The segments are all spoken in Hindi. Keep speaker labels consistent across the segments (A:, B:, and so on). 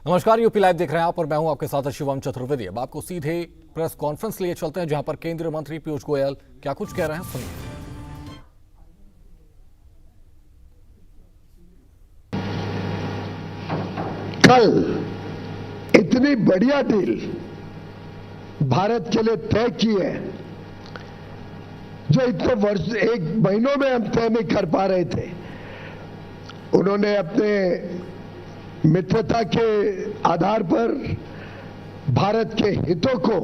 A: नमस्कार, यूपी लाइव देख रहे हैं आप और मैं हूं आपके साथ शिवम चतुर्वेदी। अब आपको सीधे प्रेस कॉन्फ्रेंस लिए चलते हैं जहां पर केंद्रीय मंत्री पीयूष गोयल क्या कुछ कह रहे हैं, सुनिए।
B: कल इतनी बढ़िया डील भारत के लिए तय की है जो इतने वर्ष एक महीनों में हम तय नहीं कर पा रहे थे। उन्होंने अपने मित्रता के आधार पर भारत के हितों को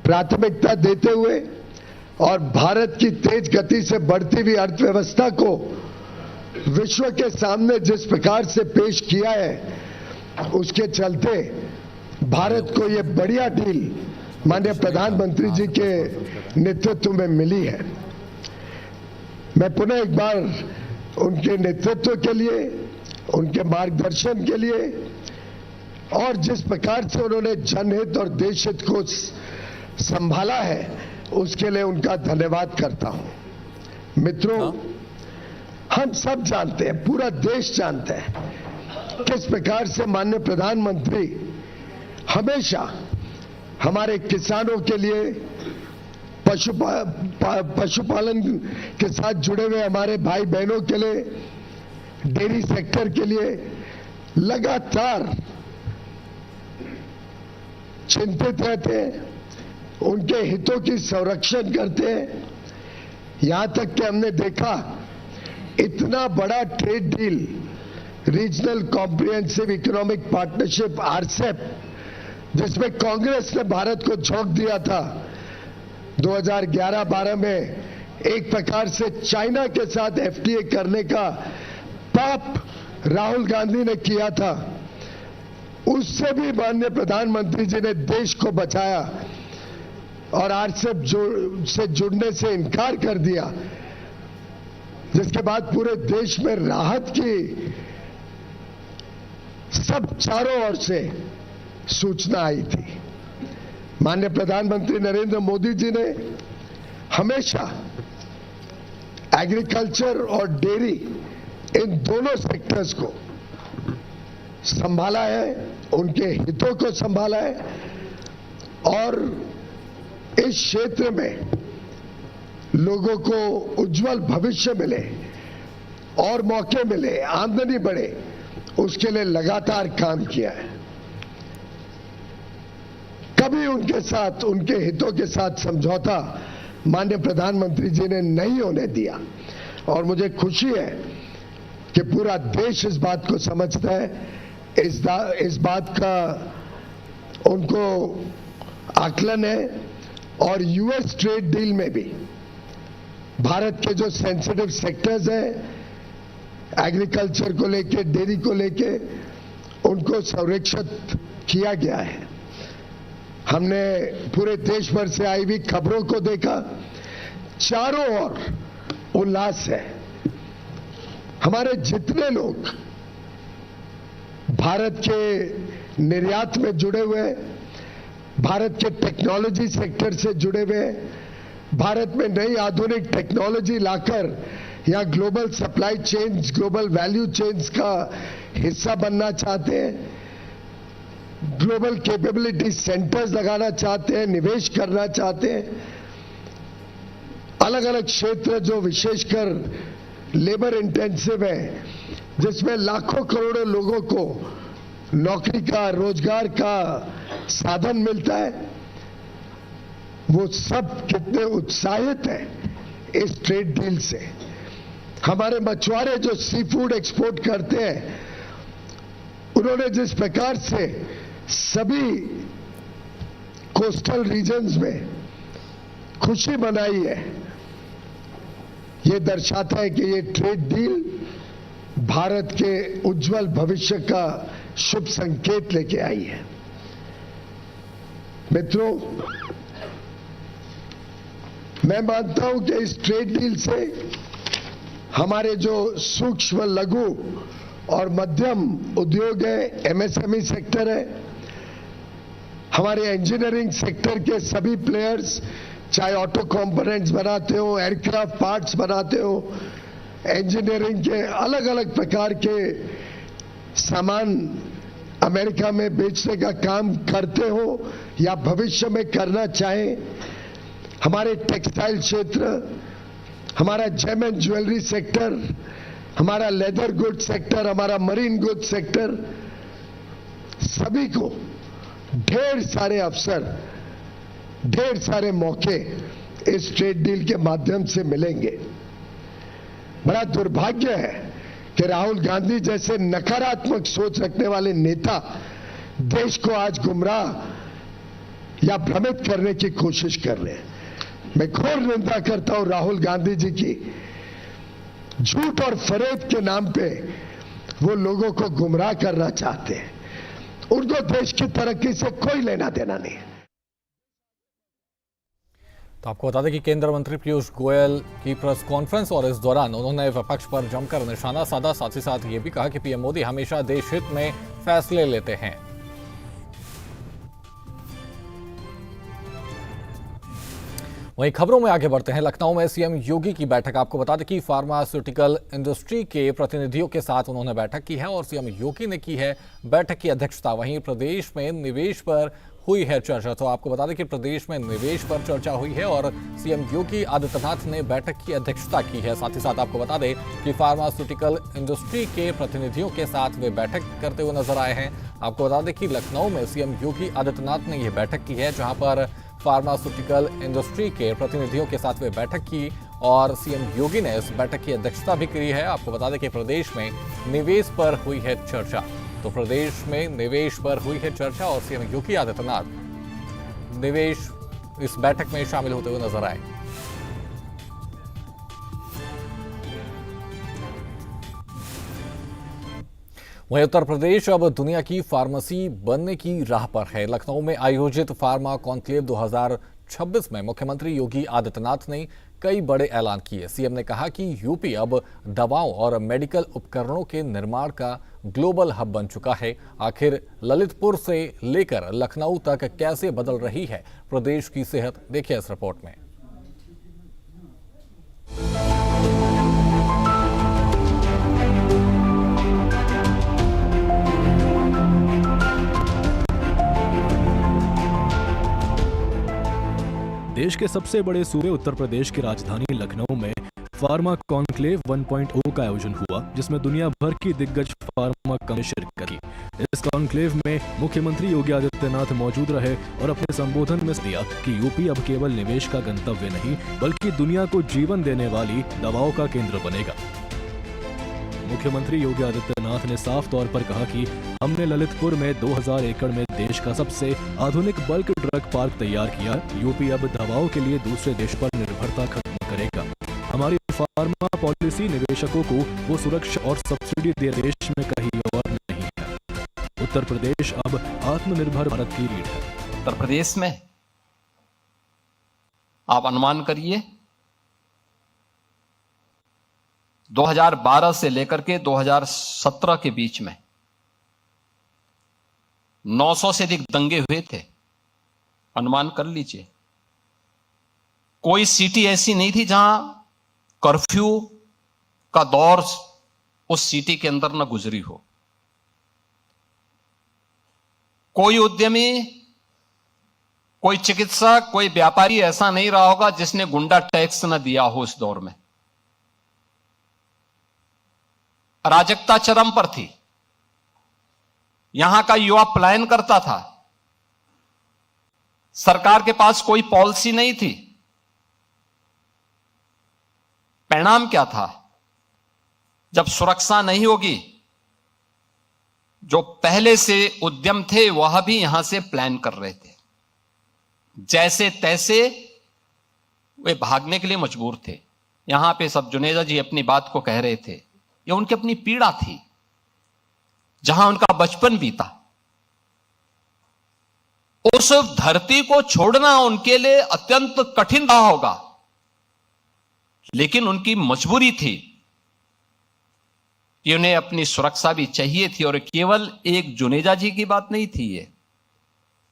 B: प्राथमिकता देते हुए और भारत की तेज गति से बढ़ती हुई अर्थव्यवस्था को विश्व के सामने जिस प्रकार से पेश किया है, उसके चलते भारत को यह बढ़िया डील माननीय प्रधानमंत्री जी के नेतृत्व में मिली है। मैं पुनः एक बार उनके नेतृत्व के लिए, उनके मार्गदर्शन के लिए और जिस प्रकार से उन्होंने जनहित और देश हित को संभाला है, उसके लिए उनका धन्यवाद करता हूं। मित्रों, हम सब जानते हैं, पूरा देश जानता है किस प्रकार से माननीय प्रधानमंत्री हमेशा हमारे किसानों के लिए, पशुपालन के साथ जुड़े हुए हमारे भाई बहनों के लिए, डेयरी सेक्टर के लिए लगातार चिंतित रहते हैं, उनके हितों की संरक्षण करते हैं। यहां तक कि हमने देखा इतना बड़ा trade deal, regional comprehensive economic partnership RCEP, जिसमें कांग्रेस ने भारत को झोंक दिया था 2011-12 में, एक प्रकार से चाइना के साथ एफटीए करने का पाप राहुल गांधी ने किया था। उससे भी माननीय प्रधानमंत्री जी ने देश को बचाया और आरसेप से जुड़ने से इनकार कर दिया, जिसके बाद पूरे देश में राहत की सब चारों ओर से सूचना आई थी। माननीय प्रधानमंत्री नरेंद्र मोदी जी ने हमेशा एग्रीकल्चर और डेयरी, इन दोनों सेक्टर्स को संभाला है, उनके हितों को संभाला है और इस क्षेत्र में लोगों को उज्जवल भविष्य मिले और मौके मिले, आमदनी बढ़े, उसके लिए लगातार काम किया है। कभी उनके साथ, उनके हितों के साथ समझौता माननीय प्रधानमंत्री जी ने नहीं होने दिया और मुझे खुशी है कि पूरा देश इस बात को समझता है, इस बात का उनको आकलन है। और यूएस ट्रेड डील में भी भारत के जो सेंसिटिव सेक्टर्स हैं, एग्रीकल्चर को लेके, डेयरी को लेके, उनको संरक्षित किया गया है। हमने पूरे देश भर से आई हुई खबरों को देखा, चारों ओर उल्लास है। हमारे जितने लोग भारत के निर्यात में जुड़े हुए, भारत के टेक्नोलॉजी सेक्टर से जुड़े हुए, भारत में नई आधुनिक टेक्नोलॉजी लाकर यहां global supply chains, global value chains का हिस्सा बनना चाहते हैं, ग्लोबल कैपेबिलिटी सेंटर्स लगाना चाहते हैं, निवेश करना चाहते हैं। अलग अलग क्षेत्र जो विशेषकर लेबर इंटेंसिव है, जिसमें लाखों करोड़ों लोगों को नौकरी का, रोजगार का साधन मिलता है, वो सब कितने उत्साहित हैं इस ट्रेड डील से। हमारे मछुआरे जो सी फूड एक्सपोर्ट करते हैं, उन्होंने जिस प्रकार से सभी कोस्टल रीजन्स में खुशी मनाई है, ये दर्शाता है कि ये ट्रेड डील भारत के उज्जवल भविष्य का शुभ संकेत लेके आई है। मित्रों, मैं मानता हूं कि इस ट्रेड डील से हमारे जो सूक्ष्म, लघु और मध्यम उद्योग है, एमएसएमई सेक्टर है, हमारे इंजीनियरिंग सेक्टर के सभी प्लेयर्स, चाहे ऑटो कंपोनेंट्स बनाते हो, एयरक्राफ्ट पार्ट्स बनाते हो, इंजीनियरिंग के अलग अलग प्रकार के सामान अमेरिका में बेचने का काम करते हो या भविष्य में करना चाहें, हमारे टेक्सटाइल क्षेत्र, हमारा जेम एंड ज्वेलरी सेक्टर, हमारा लेदर गुड सेक्टर, हमारा मरीन गुड सेक्टर, सभी को ढेर सारे अवसर, ढेर सारे मौके इस ट्रेड डील के माध्यम से मिलेंगे। बड़ा दुर्भाग्य है कि राहुल गांधी जैसे नकारात्मक सोच रखने वाले नेता देश को आज गुमराह या भ्रमित करने की कोशिश कर रहे हैं। मैं घोर निंदा करता हूं राहुल गांधी जी की। झूठ और फरेब के नाम पे वो लोगों को गुमराह करना चाहते हैं। उनको देश की तरक्की से कोई लेना देना नहीं है।
A: तो आपको बता दें कि केंद्रीय मंत्री पीयूष गोयल की प्रेस कॉन्फ्रेंस और इस दौरान उन्होंने विपक्ष पर जमकर निशाना साधा। साथ ही साथ ये भी कहा कि पीएम मोदी हमेशा देश हित में फैसले लेते हैं। वहीं खबरों में आगे बढ़ते हैं। लखनऊ में सीएम योगी की बैठक। आपको बता दें कि फार्मास्यूटिकल इंडस्ट्री के प्रतिनिधियों के साथ उन्होंने बैठक की है और सीएम योगी ने की है बैठक की अध्यक्षता। वहीं प्रदेश में निवेश पर हुई है चर्चा। तो आपको बता दें कि प्रदेश में निवेश पर चर्चा हुई है और सीएम योगी आदित्यनाथ ने बैठक की अध्यक्षता की है। साथ ही साथ आपको बता दें कि फार्मास्यूटिकल इंडस्ट्री के प्रतिनिधियों के साथ वे बैठक करते हुए नजर आए हैं। आपको बता दें कि लखनऊ में सीएम योगी आदित्यनाथ ने यह बैठक की है, जहां पर फार्मास्यूटिकल इंडस्ट्री के प्रतिनिधियों के साथ वे बैठक की और सीएम योगी ने इस बैठक की अध्यक्षता भी की है। आपको बता दें कि प्रदेश में निवेश पर हुई है चर्चा। तो प्रदेश में निवेश पर हुई है चर्चा और सीएम योगी आदित्यनाथ निवेश इस बैठक में शामिल होते हुए नजर आए। वहीं उत्तर प्रदेश अब दुनिया की फार्मेसी बनने की राह पर है। लखनऊ में आयोजित फार्मा कॉन्क्लेव 2026 में मुख्यमंत्री योगी आदित्यनाथ ने कई बड़े ऐलान किए। सीएम ने कहा कि यूपी अब दवाओं और मेडिकल उपकरणों के निर्माण का ग्लोबल हब बन चुका है। आखिर ललितपुर से लेकर लखनऊ तक कैसे बदल रही है प्रदेश की सेहत, देखिए इस रिपोर्ट में।
C: देश के सबसे बड़े सूबे उत्तर प्रदेश की राजधानी लखनऊ में फार्मा कॉन्क्लेव 1.0 का आयोजन हुआ, जिसमें दुनिया भर की दिग्गज फार्मा कंपनी शिरकत की। इस कॉन्क्लेव में मुख्यमंत्री योगी आदित्यनाथ मौजूद रहे और अपने संबोधन में दिया कि यूपी अब केवल निवेश का गंतव्य नहीं बल्कि दुनिया को जीवन देने वाली दवाओं का केंद्र बनेगा। मुख्यमंत्री योगी आदित्यनाथ ने साफ तौर पर कहा कि हमने ललितपुर में 2000 एकड़ में देश का सबसे आधुनिक बल्क ड्रग पार्क तैयार किया। यूपी अब दवाओं के लिए दूसरे देश पर निर्भरता खत्म करेगा। हमारी फार्मा पॉलिसी निवेशकों को वो सुरक्षा और सब्सिडी दे देश में कहीं और नहीं है। उत्तर प्रदेश अब आत्मनिर्भर भारत की रीढ़ है।
D: उत्तर प्रदेश में आप अनुमान करिए 2012 से लेकर के 2017 के बीच में 900 से अधिक दंगे हुए थे। अनुमान कर लीजिए, कोई सिटी ऐसी नहीं थी जहां कर्फ्यू का दौर उस सिटी के अंदर न गुजरी हो। कोई उद्यमी, कोई चिकित्सक, कोई व्यापारी ऐसा नहीं रहा होगा जिसने गुंडा टैक्स न दिया हो इस दौर में। अराजकता चरम पर थी। यहां का युवा पलायन करता था। सरकार के पास कोई पॉलिसी नहीं थी। परिणाम क्या था? जब सुरक्षा नहीं होगी, जो पहले से उद्यम थे वह भी यहां से प्लान कर रहे थे। जैसे तैसे वे भागने के लिए मजबूर थे। यहां पे सब जुनेजा जी अपनी बात को कह रहे थे, ये उनकी अपनी पीड़ा थी, जहां उनका बचपन बीता। उस धरती को छोड़ना उनके लिए अत्यंत कठिन रहा होगा, लेकिन उनकी मजबूरी थी कि उन्हें अपनी सुरक्षा भी चाहिए थी। और केवल एक जुनेजा जी की बात नहीं थी,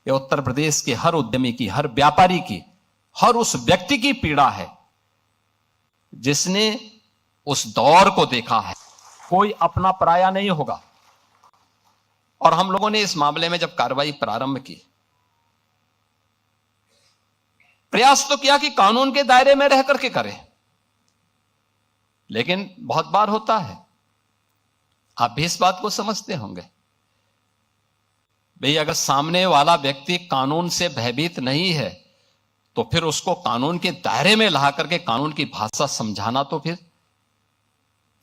D: ये उत्तर प्रदेश के हर उद्यमी की, हर व्यापारी की, हर उस व्यक्ति की पीड़ा है जिसने उस दौर को देखा है। कोई अपना पराया नहीं होगा और हम लोगों ने इस मामले में जब कार्रवाई प्रारंभ की, प्रयास तो किया कि कानून के दायरे में रह करके करें, लेकिन बहुत बार होता है, आप भी इस बात को समझते होंगे, भाई अगर सामने वाला व्यक्ति कानून से भयभीत नहीं है तो फिर उसको कानून के दायरे में ला करके कानून की भाषा समझाना तो फिर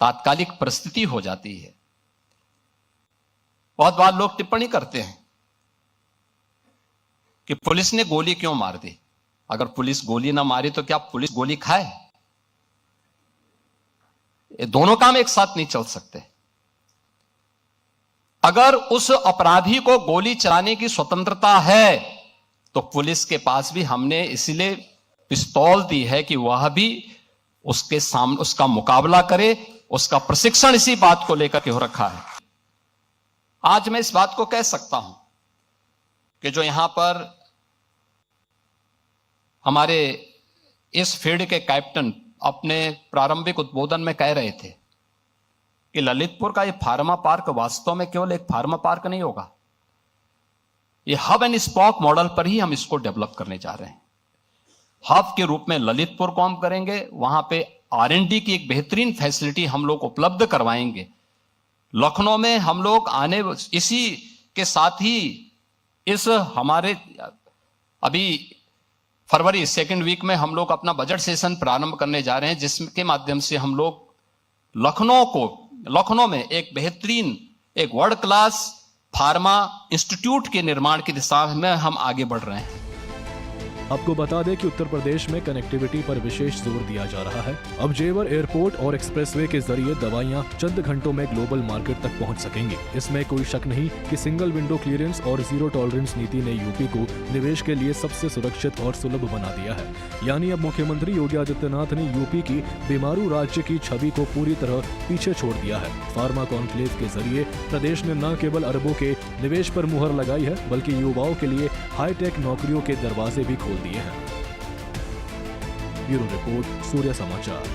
D: तात्कालिक परिस्थिति हो जाती है। बहुत बार लोग टिप्पणी करते हैं कि पुलिस ने गोली क्यों मार दी। अगर पुलिस गोली ना मारी तो क्या पुलिस गोली खाए? ये दोनों काम एक साथ नहीं चल सकते। अगर उस अपराधी को गोली चलाने की स्वतंत्रता है तो पुलिस के पास भी हमने इसलिए पिस्तौल दी है कि वह भी उसके सामने उसका मुकाबला करे। उसका प्रशिक्षण इसी बात को लेकर के हो रखा है। आज मैं इस बात को कह सकता हूं कि जो यहां पर हमारे इस फील्ड के कैप्टन अपने प्रारंभिक उद्बोधन में कह रहे थे कि ललितपुर का ये फार्मा पार्क वास्तव में केवल एक फार्मा पार्क नहीं होगा, ये हब एंड स्पॉक मॉडल पर ही हम इसको डेवलप करने जा रहे हैं। हब के रूप में ललितपुर को हम करेंगे, वहां पे R&D की एक बेहतरीन फैसिलिटी हम लोग उपलब्ध करवाएंगे। लखनऊ में हम लोग आने, इसी के साथ ही इस हमारे अभी फरवरी सेकेंड वीक में हम लोग अपना बजट सेशन प्रारंभ करने जा रहे हैं, जिसके माध्यम से हम लोग लखनऊ में एक बेहतरीन, एक वर्ल्ड क्लास फार्मा इंस्टीट्यूट के निर्माण की दिशा में हम आगे बढ़ रहे हैं।
C: आपको बता दें कि उत्तर प्रदेश में कनेक्टिविटी पर विशेष जोर दिया जा रहा है। अब जेवर एयरपोर्ट और एक्सप्रेसवे के जरिए दवाइयां चंद घंटों में ग्लोबल मार्केट तक पहुंच सकेंगी। इसमें कोई शक नहीं कि सिंगल विंडो क्लियरेंस और जीरो टॉलरेंस नीति ने यूपी को निवेश के लिए सबसे सुरक्षित और सुलभ बना दिया है। यानी अब मुख्यमंत्री योगी आदित्यनाथ ने यूपी की बीमारू राज्य की छवि को पूरी तरह पीछे छोड़ दिया है। फार्मा कॉन्क्लेव के जरिए प्रदेश ने न केवल अरबों के निवेश पर मुहर लगाई है, बल्कि युवाओं के लिए हाईटेक नौकरियों के दरवाजे भी खोल दिए हैं। ब्यूरो रिपोर्ट, सूर्य समाचार।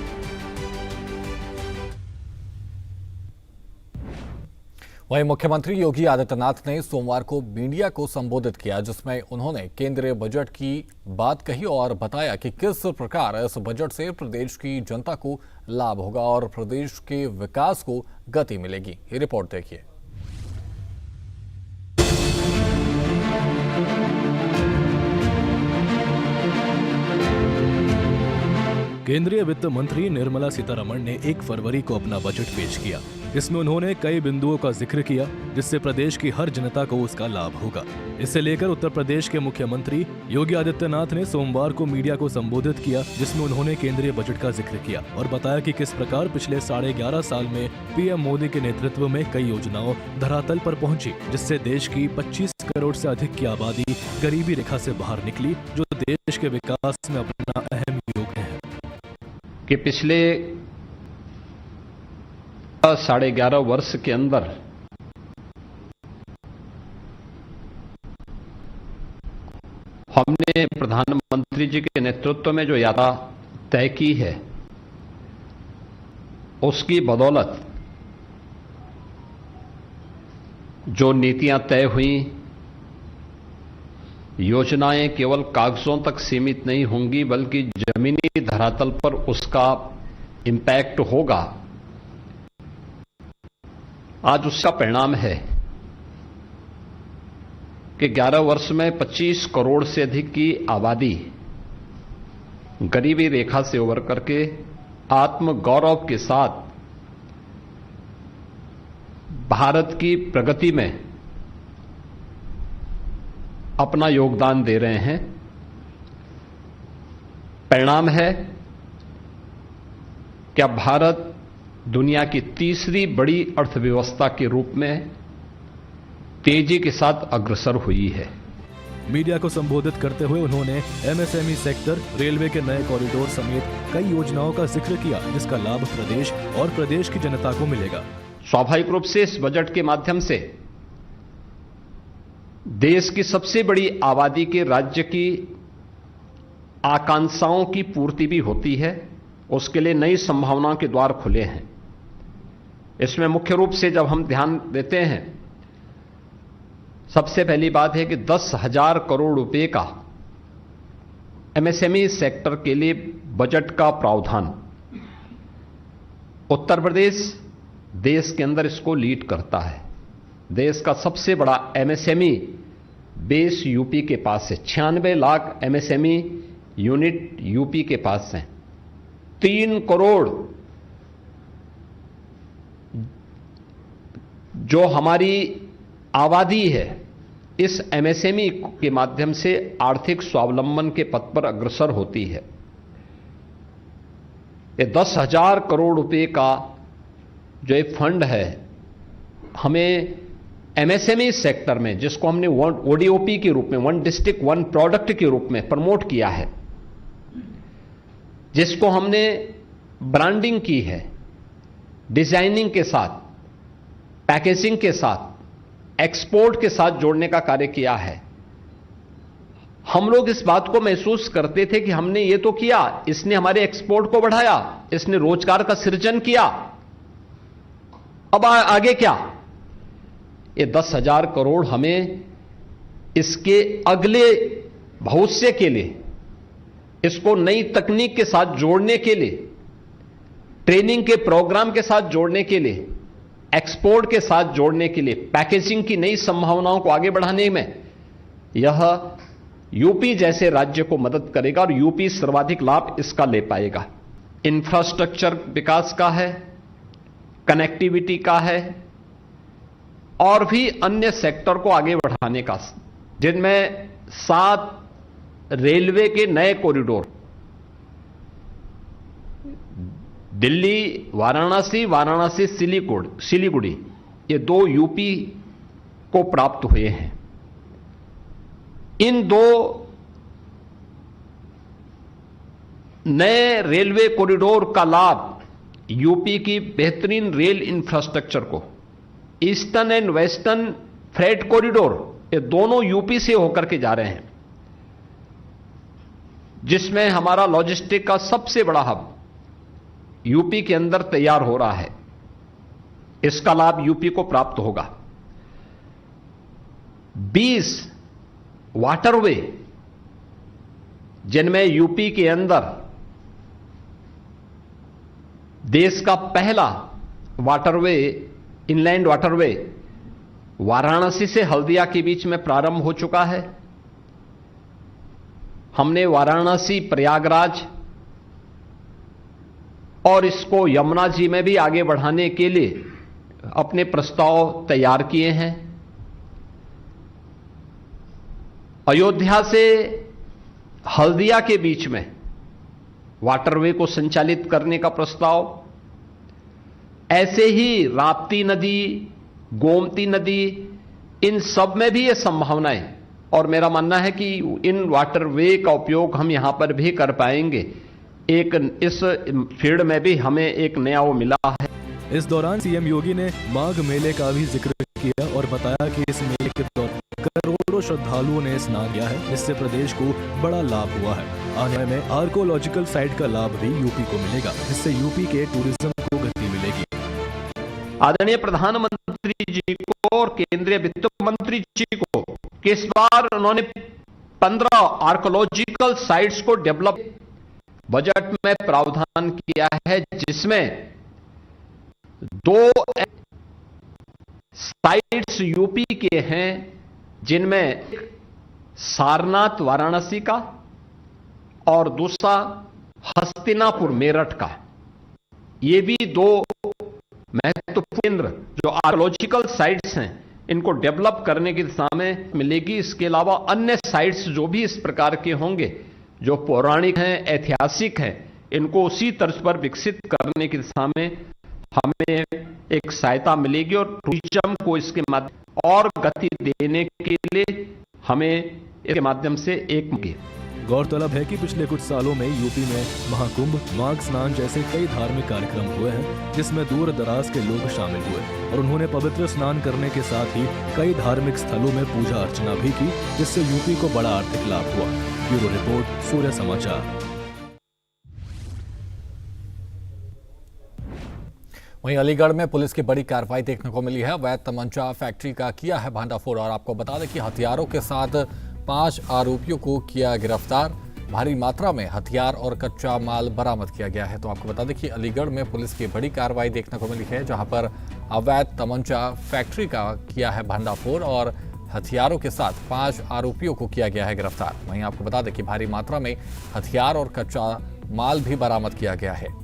A: वहीं मुख्यमंत्री योगी आदित्यनाथ ने सोमवार को मीडिया को संबोधित किया, जिसमें उन्होंने केंद्रीय बजट की बात कही और बताया कि किस प्रकार इस बजट से प्रदेश की जनता को लाभ होगा और प्रदेश के विकास को गति मिलेगी। ये रिपोर्ट देखिए।
C: केंद्रीय वित्त मंत्री निर्मला सीतारमण ने 1 फरवरी को अपना बजट पेश किया। इसमें उन्होंने कई बिंदुओं का जिक्र किया जिससे प्रदेश की हर जनता को उसका लाभ होगा। इसे लेकर उत्तर प्रदेश के मुख्यमंत्री योगी आदित्यनाथ ने सोमवार को मीडिया को संबोधित किया, जिसमें उन्होंने केंद्रीय बजट का जिक्र किया और बताया कि किस प्रकार पिछले 11.5 साल में पीएम मोदी के नेतृत्व में कई योजनाओं धरातल पर पहुंची, जिससे देश की 25 करोड़ से अधिक की आबादी गरीबी रेखा से बाहर निकली, जो देश के विकास में अपना अहम योगदान है।
D: कि पिछले 11.5 वर्ष के अंदर हमने प्रधानमंत्री जी के नेतृत्व में जो यात्रा तय की है, उसकी बदौलत जो नीतियां तय हुई, योजनाएं केवल कागजों तक सीमित नहीं होंगी बल्कि जमीनी धरातल पर उसका इम्पैक्ट होगा। आज उसका परिणाम है कि 11 वर्ष में 25 करोड़ से अधिक की आबादी गरीबी रेखा से उबर करके आत्म गौरव के साथ भारत की प्रगति में अपना योगदान दे रहे हैं। परिणाम है कि अब भारत दुनिया की तीसरी बड़ी अर्थव्यवस्था के रूप में तेजी के साथ अग्रसर हुई है।
C: मीडिया को संबोधित करते हुए उन्होंने MSME सेक्टर, रेलवे के नए कॉरिडोर समेत कई योजनाओं का जिक्र किया, जिसका लाभ प्रदेश और प्रदेश की जनता को मिलेगा।
D: स्वाभाविक रूप से इस बजट के माध्यम से देश की सबसे बड़ी आबादी के राज्य की आकांक्षाओं की पूर्ति भी होती है। उसके लिए नई संभावनाओं के द्वार खुले हैं। इसमें मुख्य रूप से जब हम ध्यान देते हैं सबसे पहली बात है कि 10,000 करोड़ रुपए का एमएसएमई सेक्टर के लिए बजट का प्रावधान। उत्तर प्रदेश देश के अंदर इसको लीड करता है। देश का सबसे बड़ा एमएसएमई बेस यूपी के पास है। 96 लाख एमएसएमई यूनिट यूपी के पास हैं। 3 करोड़ जो हमारी आबादी है इस एमएसएमई के माध्यम से आर्थिक स्वावलंबन के पथ पर अग्रसर होती है। ये 10,000 करोड़ रुपए का जो एक फंड है हमें एमएसएमई सेक्टर में, जिसको हमने ओडीओपी के रूप में, वन डिस्ट्रिक्ट वन प्रोडक्ट के रूप में प्रमोट किया है, जिसको हमने ब्रांडिंग की है, डिजाइनिंग के साथ, पैकेजिंग के साथ, एक्सपोर्ट के साथ जोड़ने का कार्य किया है। हम लोग इस बात को महसूस करते थे कि हमने ये तो किया, इसने हमारे एक्सपोर्ट को बढ़ाया, इसने रोजगार का सृजन किया, अब आगे क्या? ये 10,000 करोड़ हमें इसके अगले भविष्य के लिए, इसको नई तकनीक के साथ जोड़ने के लिए, ट्रेनिंग के प्रोग्राम के साथ जोड़ने के लिए, एक्सपोर्ट के साथ जोड़ने के लिए, पैकेजिंग की नई संभावनाओं को आगे बढ़ाने में यह यूपी जैसे राज्य को मदद करेगा और यूपी सर्वाधिक लाभ इसका ले पाएगा। इंफ्रास्ट्रक्चर विकास का है, कनेक्टिविटी का है और भी अन्य सेक्टर को आगे बढ़ाने का, जिनमें 7 रेलवे के नए कॉरिडोर, दिल्ली वाराणसी, वाराणसी सिलीगुड़ी, ये 2 यूपी को प्राप्त हुए हैं। इन 2 नए रेलवे कॉरिडोर का लाभ यूपी की बेहतरीन रेल इंफ्रास्ट्रक्चर को, eastern and western freight corridor, ये दोनों यूपी से होकर के जा रहे हैं, जिसमें हमारा लॉजिस्टिक का सबसे बड़ा हब यूपी के अंदर तैयार हो रहा है। इसका लाभ यूपी को प्राप्त होगा। 20 वाटरवे, जिनमें यूपी के अंदर देश का पहला वाटरवे, इनलैंड वाटरवे वाराणसी से हल्दिया के बीच में प्रारंभ हो चुका है। हमने वाराणसी, प्रयागराज और इसको यमुना जी में भी आगे बढ़ाने के लिए अपने प्रस्ताव तैयार किए हैं। अयोध्या से हल्दिया के बीच में वाटरवे को संचालित करने का प्रस्ताव, ऐसे ही राप्ती नदी, गोमती नदी, इन सब में भी ये संभावनाएं, और मेरा मानना है कि इन वाटरवे का उपयोग हम यहां पर भी कर पाएंगे। एक इस फील्ड में भी हमें एक नया वो मिला है।
C: इस दौरान सीएम योगी ने माघ मेले का भी जिक्र किया और बताया कि इस मेले के दौरान करोड़ों श्रद्धालुओं ने स्नान किया है, इससे प्रदेश को बड़ा लाभ हुआ है। आने में आर्कोलॉजिकल साइट का लाभ भी यूपी को मिलेगा, जिससे यूपी के टूरिज्म को गति मिलेगी।
D: आदरणीय प्रधानमंत्री जी को और केंद्रीय वित्त मंत्री जी को इस बार उन्होंने 15 आर्कोलॉजिकल साइट्स को डेवलप बजट में प्रावधान किया है, जिसमें 2 साइट्स यूपी के हैं, जिनमें सारनाथ वाराणसी का और दूसरा हस्तिनापुर मेरठ का। ये भी 2 महत्वपूर्ण केंद्र जो आर्कोलॉजिकल साइट्स हैं, इनको डेवलप करने की दिशा में मिलेगी। इसके अलावा अन्य साइट्स जो भी इस प्रकार के होंगे, जो पौराणिक हैं, ऐतिहासिक हैं, इनको उसी तर्ज पर विकसित करने की दिशा में हमें एक सहायता मिलेगी और टूरिज्म को इसके माध्यम और गति देने के लिए हमें इसके माध्यम से एक
C: गौरतलब है कि पिछले कुछ सालों में यूपी में महाकुंभ, माघ स्नान जैसे कई धार्मिक कार्यक्रम हुए हैं, जिसमें दूर दराज के लोग शामिल हुए और उन्होंने पवित्र स्नान करने के साथ ही कई धार्मिक स्थलों में पूजा अर्चना भी की, जिससे यूपी को बड़ा आर्थिक लाभ हुआ। ब्यूरो रिपोर्ट, सूर्य समाचार।
A: वहीं अलीगढ़ में पुलिस की बड़ी कार्रवाई देखने को मिली है। अवैध तमंचा फैक्ट्री का किया है भांडाफोड़ और आपको बता दें कि हथियारों के साथ 5 आरोपियों को किया गिरफ्तार। भारी मात्रा में हथियार और कच्चा माल बरामद किया गया है। तो आपको बता दें कि अलीगढ़ में पुलिस की बड़ी कार्रवाई देखने को मिली है, जहां पर अवैध तमंचा फैक्ट्री का किया है भांडाफोड़ और हथियारों के साथ 5 आरोपियों को किया गया है गिरफ्तार। वहीं आपको बता दें कि भारी मात्रा में हथियार और कच्चा माल भी बरामद किया गया है।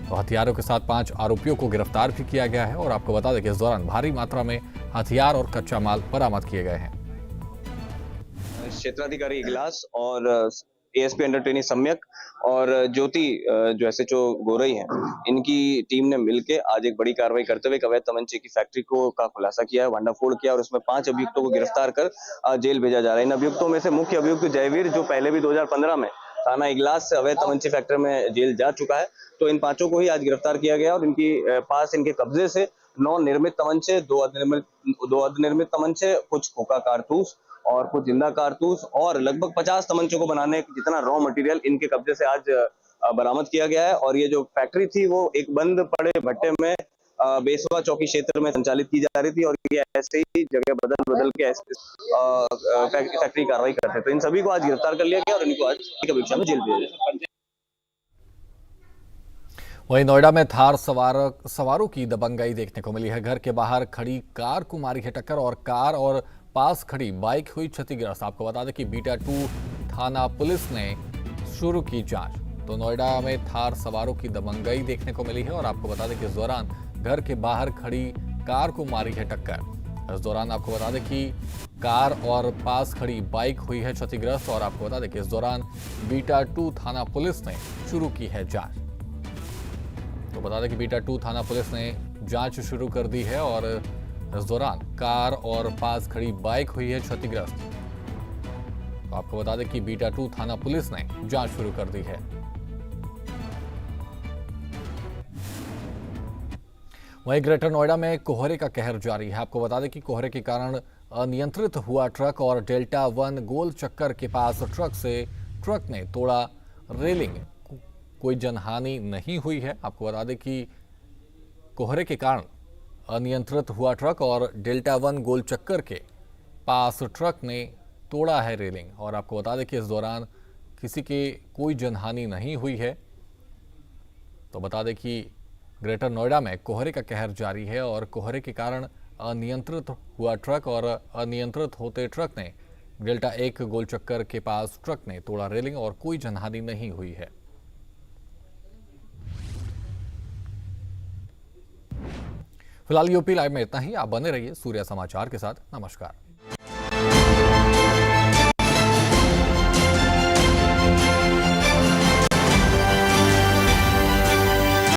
A: तो हथियारों के साथ 5 आरोपियों को गिरफ्तार भी किया गया है और आपको बता दें कि इस दौरान भारी मात्रा में हथियार और कच्चा माल बरामद किए गए हैं।
E: क्षेत्राधिकारी इगलास और एएसपी अंडर ट्रेनिंग सम्यक और ज्योति जो एसएचओ गोरई हैं, इनकी टीम ने मिलकर आज एक बड़ी कार्रवाई करते हुए अवैध तमंचे की फैक्ट्री का खुलासा किया है, भांडाफोड़ किया और उसमें 5 अभियुक्तों को गिरफ्तार कर जेल भेजा जा रहा है। इन अभियुक्तों में से मुख्य अभियुक्त जयवीर, जो पहले भी 2015 में थाना इगलास से अवैध तमंचे फैक्ट्री में जेल जा चुका है, तो इन 5 को ही आज गिरफ्तार किया गया और इनकी पास इनके कब्जे से 9 निर्मित तमंचे, 2 अर्धनिर्मित तमंचे, कुछ खोखा कारतूस और कुछ जिंदा कारतूस और लगभग 50 तमंचों को बनाने जितना रॉ मटेरियल इनके कब्जे से आज बरामद किया गया है। और ये जो फैक्ट्री थी वो एक बंद पड़े भट्टे में बेसवा चौकी क्षेत्र में संचालित की जा रही थी और ये ऐसे ही जगह बदल के फैक्ट्री कार्रवाई करते। तो इन सभी को आज गिरफ्तार कर लिया गया और इनको आज कक्षा में जेल भेजा गया।
A: वहीं नोएडा में थार सवारों की दबंगई देखने को मिली है। घर के बाहर खड़ी कार को मारी है टक्कर और कार और पास खड़ी बाइक हुई क्षतिग्रस्त। आपको बता दें कि बीटा 2 थाना पुलिस ने शुरू की जांच। तो नोएडा में थार सवारों की दबंगई देखने को मिली है और आपको बता दें कि इस दौरान घर के बाहर खड़ी कार को मारी है टक्कर। इस दौरान आपको बता दें कि कार और पास खड़ी बाइक हुई है क्षतिग्रस्त और आपको बता दें कि इस दौरान बीटा 2 थाना पुलिस ने शुरू की है जांच। तो बता दें कि बीटा 2 थाना पुलिस ने जांच शुरू कर दी है और इस दौरान कार और पास खड़ी बाइक हुई है क्षतिग्रस्त। तो आपको बता दें कि बीटा 2 थाना पुलिस ने जांच शुरू कर दी है। वहीं ग्रेटर नोएडा में कोहरे का कहर जारी है। आपको बता दें कि कोहरे के कारण अनियंत्रित हुआ ट्रक और डेल्टा 1 गोल चक्कर के पास ट्रक ने तोड़ा रेलिंग। कोई जनहानि नहीं हुई है। आपको बता दें कि कोहरे के कारण अनियंत्रित हुआ ट्रक और डेल्टा 1 गोल चक्कर के पास ट्रक ने तोड़ा है रेलिंग और आपको बता दें कि इस दौरान किसी के कोई जनहानि नहीं हुई है। तो बता दें कि ग्रेटर नोएडा में कोहरे का कहर जारी है और कोहरे के कारण अनियंत्रित हुआ ट्रक और अनियंत्रित होते ट्रक ने डेल्टा 1 गोल चक्कर के पास ट्रक ने तोड़ा रेलिंग और कोई जनहानि नहीं हुई है। फिलहाल यूपी लाइव में इतना ही। आप बने रहिए सूर्य समाचार के साथ। नमस्कार।